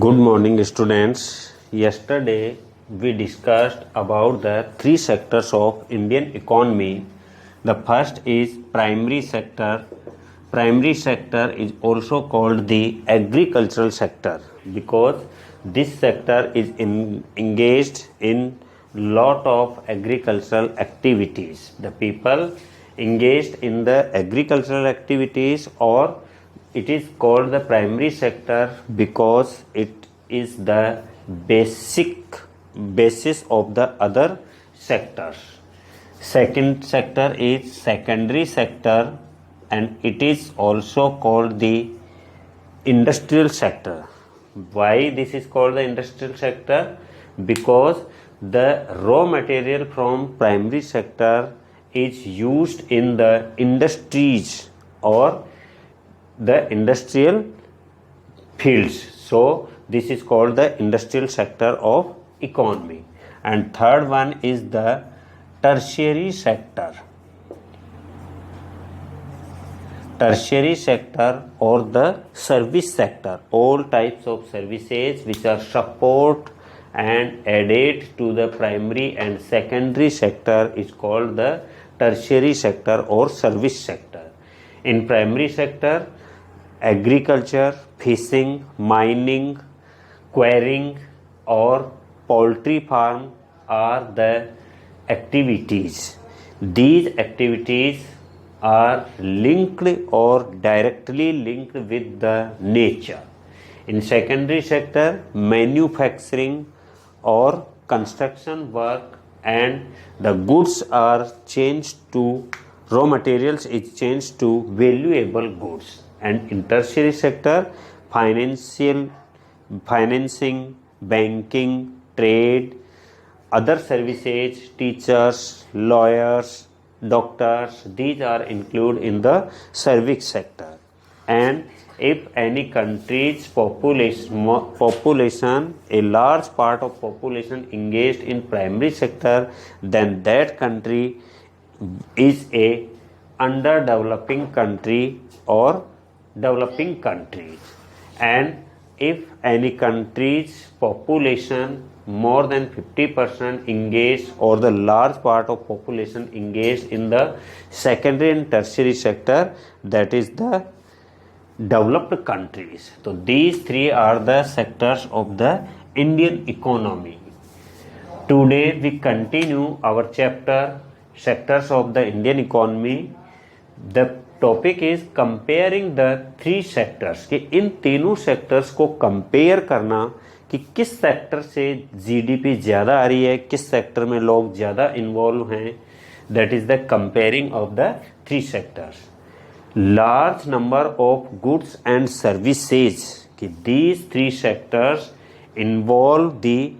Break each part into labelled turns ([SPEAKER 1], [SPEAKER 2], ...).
[SPEAKER 1] Good morning, students. Yesterday we discussed about the three sectors of Indian economy. The first is primary sector. Primary sector is also called the agricultural sector because this sector is engaged in lot of agricultural activities. The people engaged in the agricultural activities, or it is called the primary sector because it is the basis of the other sectors. Second sector is secondary sector, and it is also called the industrial sector. Why this is called the industrial sector? Because the raw material from primary sector is used in the industries or the industrial fields. So this is called the industrial sector of economy. And third one is the tertiary sector. Tertiary sector or the service sector, all types of services which are support and added to the primary and secondary sector is called the tertiary sector or service sector. In primary sector, agriculture, fishing, mining, quarrying or poultry farm are the activities. These activities are linked or directly linked with the nature. In secondary sector, manufacturing or construction work and the goods are changed to raw materials is changed to valuable goods. And in tertiary sector, financing, banking, trade, other services, teachers, lawyers, doctors, these are included in the service sector. And if any country's population, a large part of population engaged in primary sector, then that country is a underdeveloping country or developing countries. And if any country's population more than 50% engaged or the large part of population engaged in the secondary and tertiary sector, that is the developed countries. So these three are the sectors of the Indian economy. Today we continue our chapter sectors of the Indian economy. The topic is comparing the three sectors कि इन तीनों sectors को compare करना कि किस sector से GDP ज़्यादा आ रही है, किस सेक्टर में लोग ज़्यादा इन्वॉल्व हैं. That is the comparing of the three sectors. Large number of goods and services कि these three sectors involve the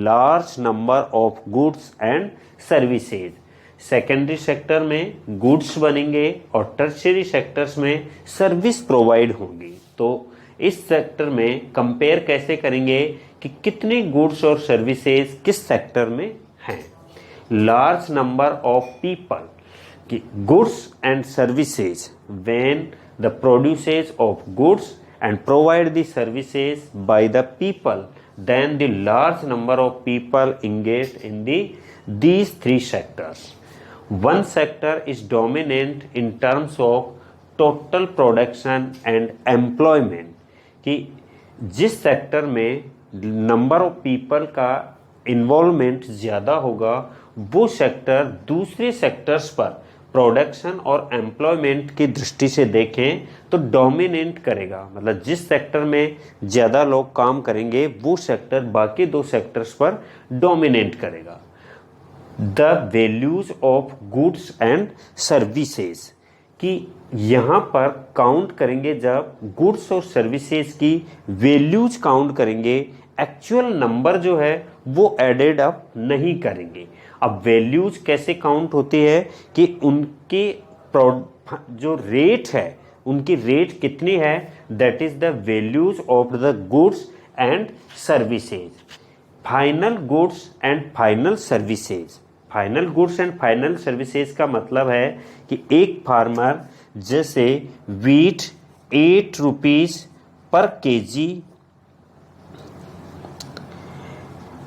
[SPEAKER 1] large number of goods and services. Secondary sector में गुड्स बनेंगे और टर्शियरी सेक्टर्स में service provide होंगी. तो इस sector में compare कैसे करेंगे कि कितने गुड्स और सर्विसेज किस सेक्टर में हैं. लार्ज नंबर ऑफ पीपल कि goods and services when the produces of goods and provide the services by the people, then the large number of people engaged in these three sectors. One sector is dominant in terms of total production and employment कि जिस sector में number of people का involvement ज़्यादा होगा वो sector दूसरे sectors पर production और एम्प्लॉयमेंट की दृष्टि से देखें तो डोमिनेट करेगा. मतलब जिस सेक्टर में ज़्यादा लोग काम करेंगे वो सेक्टर बाकी दो सेक्टर्स पर डोमिनेट करेगा. The values of goods and services कि यहाँ पर काउंट करेंगे, जब गुड्स और सर्विसेज की वैल्यूज काउंट करेंगे, एक्चुअल नंबर जो है वो एडेड अप नहीं करेंगे. अब वैल्यूज कैसे काउंट होती है कि उनके जो रेट है उनकी रेट कितनी है, that is the values of the goods and services. Final goods and final services. Final goods and final services का मतलब है कि एक फार्मर जैसे वीट 8 रुपीज़ पर केजी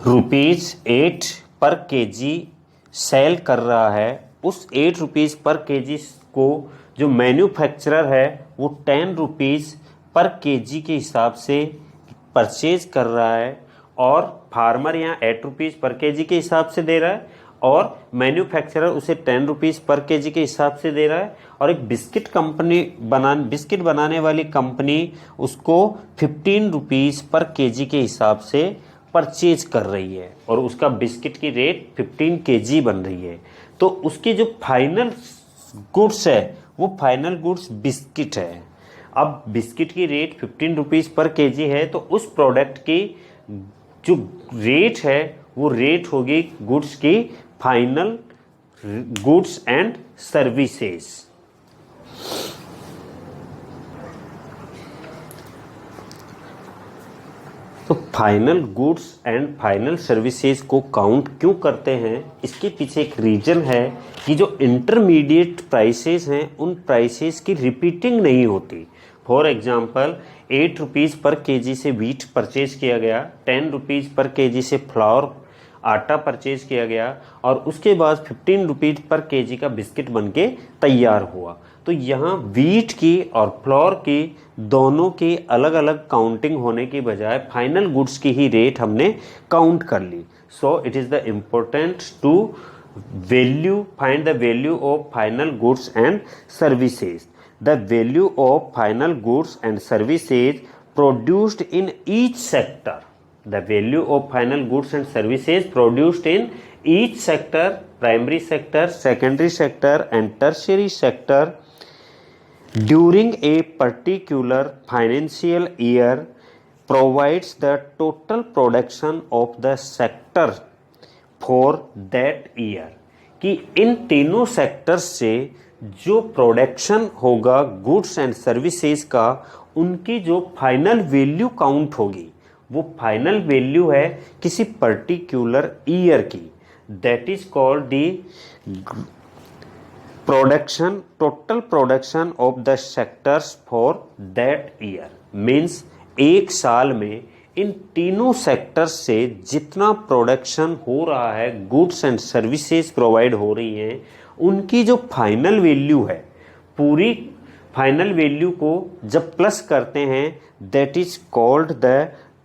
[SPEAKER 1] ₹8 पर केजी सेल कर रहा है, उस ₹8 पर केजी को जो मैन्युफैक्चरर है वो ₹10 पर केजी के हिसाब से परचेज कर रहा है, और फार्मर यहाँ ₹8 पर केजी के हिसाब से दे रहा है और मैन्युफैक्चरर उसे ₹10 पर केजी के हिसाब से दे रहा है, और एक बिस्किट बनाने वाली कंपनी उसको ₹15 पर केजी के हिसाब से परचेज कर रही है, और उसका बिस्किट की रेट 15 केजी बन रही है। तो उसकी जो फाइनल गुड्स है वो फाइनल गुड्स बिस्किट है। अब बिस्किट की रेट ₹15 पर केजी है, तो उस प्रोडक्ट की जो रेट है वो रेट होगी गुड्स की फाइनल गुड्स एंड सर्विसेज। तो final goods and final services को काउंट क्यों करते हैं, इसके पीछे एक रीजन है कि जो इंटरमीडिएट प्राइसेस हैं उन प्राइसेस की रिपीटिंग नहीं होती। फॉर एग्जांपल ₹8 पर केजी से व्हीट परचेज किया गया, ₹10 पर केजी से फ्लावर आटा परचेज किया गया, और उसके बाद ₹15 पर केजी का बिस्किट बनके तैयार हुआ। तो यहाँ व्हीट की और फ्लोर की दोनों की अलग अलग काउंटिंग होने की बजाय फाइनल गुड्स की ही रेट हमने काउंट कर ली। So it is the important to find the value of final goods and services. The value of final goods and services produced in each sector. The value of final goods and services produced in each sector, primary sector, secondary sector and tertiary sector during a particular financial year provides the total production of the sector for that year। कि इन तीनों sectors से जो production होगा goods and services का, उनकी जो final value count होगी वो फाइनल वैल्यू है किसी पर्टिकुलर ईयर की। That is called the production, total production of the sectors for that year. Means एक साल में इन तीनों सेक्टर्स से जितना प्रोडक्शन हो रहा है, गुड्स एंड सर्विसेज प्रोवाइड हो रही हैं, उनकी जो फाइनल वैल्यू है, पूरी फाइनल वैल्यू को जब प्लस करते हैं, that is called the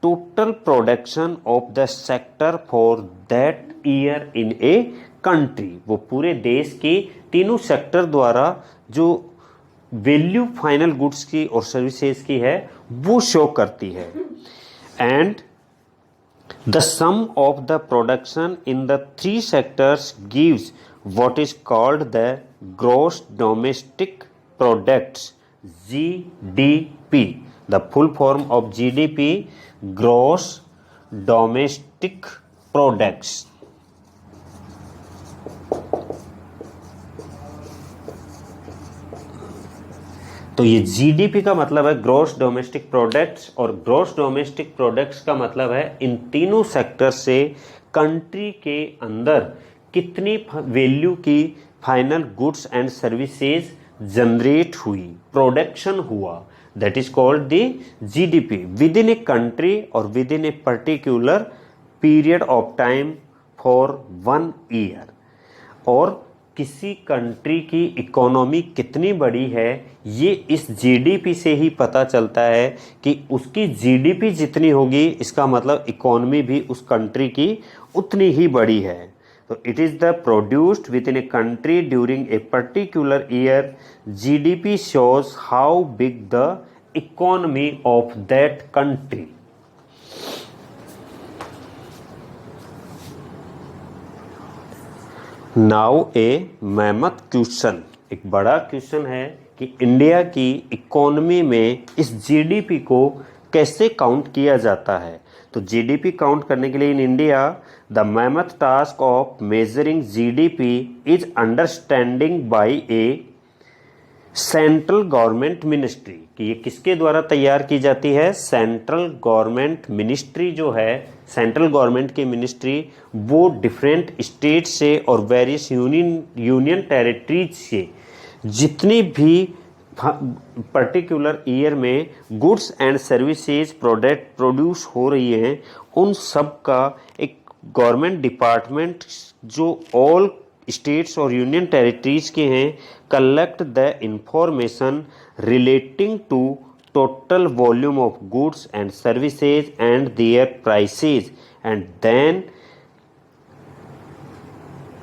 [SPEAKER 1] total production of the sector for that year in a country. वो पूरे देश की तीनों सेक्टर द्वारा जो वैल्यू फाइनल गुड्स की और सर्विसेज की है वो शो करती है। And the sum of the production in the three sectors gives what is called the gross domestic products, GDP. The full form of GDP, gross domestic products। तो ये GDP का मतलब है ग्रॉस डोमेस्टिक प्रोडक्ट्स, और gross domestic products का मतलब है इन तीनों सेक्टर से कंट्री के अंदर कितनी वैल्यू की final goods and services generate हुई, प्रोडक्शन हुआ। That is called the GDP within a country और within a particular period of time for 1 year. और किसी कंट्री की इकोनॉमी कितनी बड़ी है ये इस जीडीपी से ही पता चलता है कि उसकी जीडीपी जितनी होगी इसका मतलब इकोनॉमी भी उस कंट्री की उतनी ही बड़ी है। तो it is the produced with in a country during a particular year. GDP shows how big the economy of that country. Now A mammoth question, एक बड़ा क्वेश्चन है कि इंडिया की इकोनॉमी में इस जीडीपी को कैसे काउंट किया जाता है। तो जीडीपी काउंट करने के लिए in India the mammoth task of measuring GDP is understanding by a central government ministry. कि ये किसके द्वारा तैयार की जाती है? सेंट्रल गवर्नमेंट मिनिस्ट्री जो है, सेंट्रल गवर्नमेंट की मिनिस्ट्री, वो डिफरेंट स्टेट से और वेरियस यूनियन टेरिटरीज से जितनी भी पर्टिकुलर ईयर में goods and services product produce हो रही हैं उन सब का एक गवर्नमेंट डिपार्टमेंट जो ऑल स्टेट्स और यूनियन टेरिटरीज के हैं collect the information relating to total volume of goods and services and their prices and then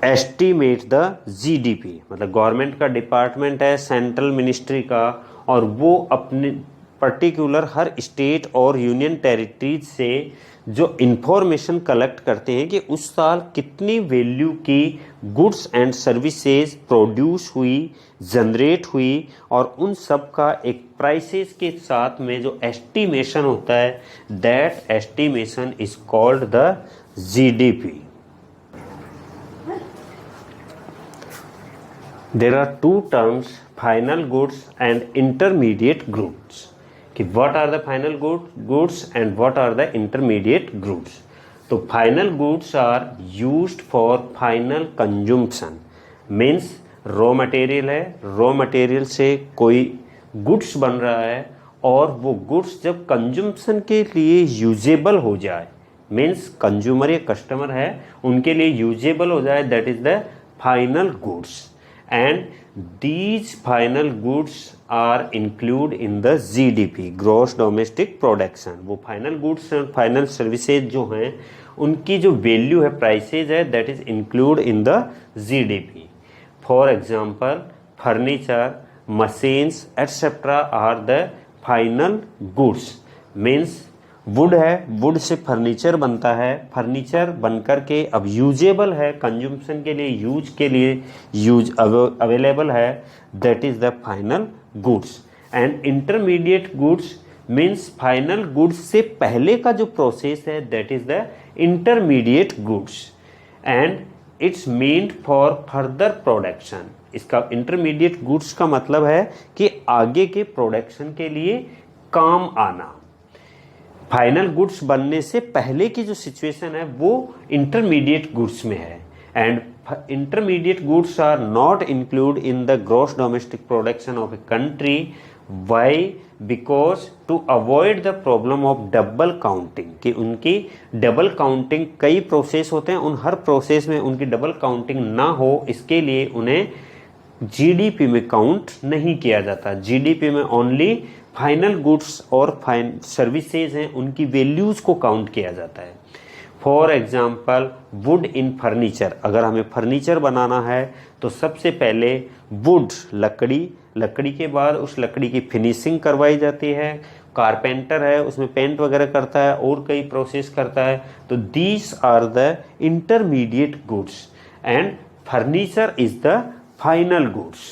[SPEAKER 1] estimate the GDP. मतलब गवर्नमेंट का डिपार्टमेंट है सेंट्रल मिनिस्ट्री का, और वो अपने पर्टिकुलर हर स्टेट और यूनियन टेरिटरीज से जो इंफॉर्मेशन कलेक्ट करते हैं कि उस साल कितनी वैल्यू की गुड्स एंड सर्विसेज प्रोड्यूस हुई, जनरेट हुई, और उन सब का एक प्राइसेस के साथ में जो एस्टिमेशन होता है, that estimation is called the GDP. There are two terms, final goods and intermediate goods. कि what are the final goods and what are the intermediate goods? तो final goods are used for final consumption. Means raw material है, raw material से कोई goods बन रहा है और वो goods जब consumption के लिए usable हो जाए, means consumer या customer है उनके लिए usable हो जाए, that is the final goods. And these final goods are included in the GDP, gross domestic production. वो final goods और final services जो हैं उनकी जो वैल्यू है, प्राइसेज है, that is included in the GDP. For example, furniture, machines, etc. are the final goods. Means would है, would say furniture बनता है, फर्नीचर बनकर के अब यूजेबल है, कंज्यूमशन के लिए यूज अवेलेबल है, that is the final goods. And intermediate goods means final goods से पहले का जो प्रोसेस है, that is the intermediate goods and it's meant for further production. इसका इंटरमीडिएट गुड्स का मतलब है कि आगे के प्रोडक्शन के लिए काम आना। फाइनल गुड्स बनने से पहले की जो सिचुएशन है वो इंटरमीडिएट गुड्स में है। And intermediate goods are not include in the gross domestic production of a country. Why? Because to avoid the problem of double counting, कि उनकी डबल काउंटिंग, कई प्रोसेस होते हैं, उन हर प्रोसेस में उनकी डबल काउंटिंग ना हो, इसके लिए उन्हें जीडीपी में काउंट नहीं किया जाता। जीडीपी में ओनली फाइनल गुड्स और सर्विसेज हैं उनकी वैल्यूज को काउंट किया जाता है। For example would in furniture, अगर हमें फर्नीचर बनाना है तो सबसे पहले वुड, लकड़ी के बाद उस लकड़ी की फिनिशिंग करवाई जाती है, कारपेंटर है उसमें पेंट वगैरह करता है और कई प्रोसेस करता है। तो these are the intermediate goods and furniture is the final goods.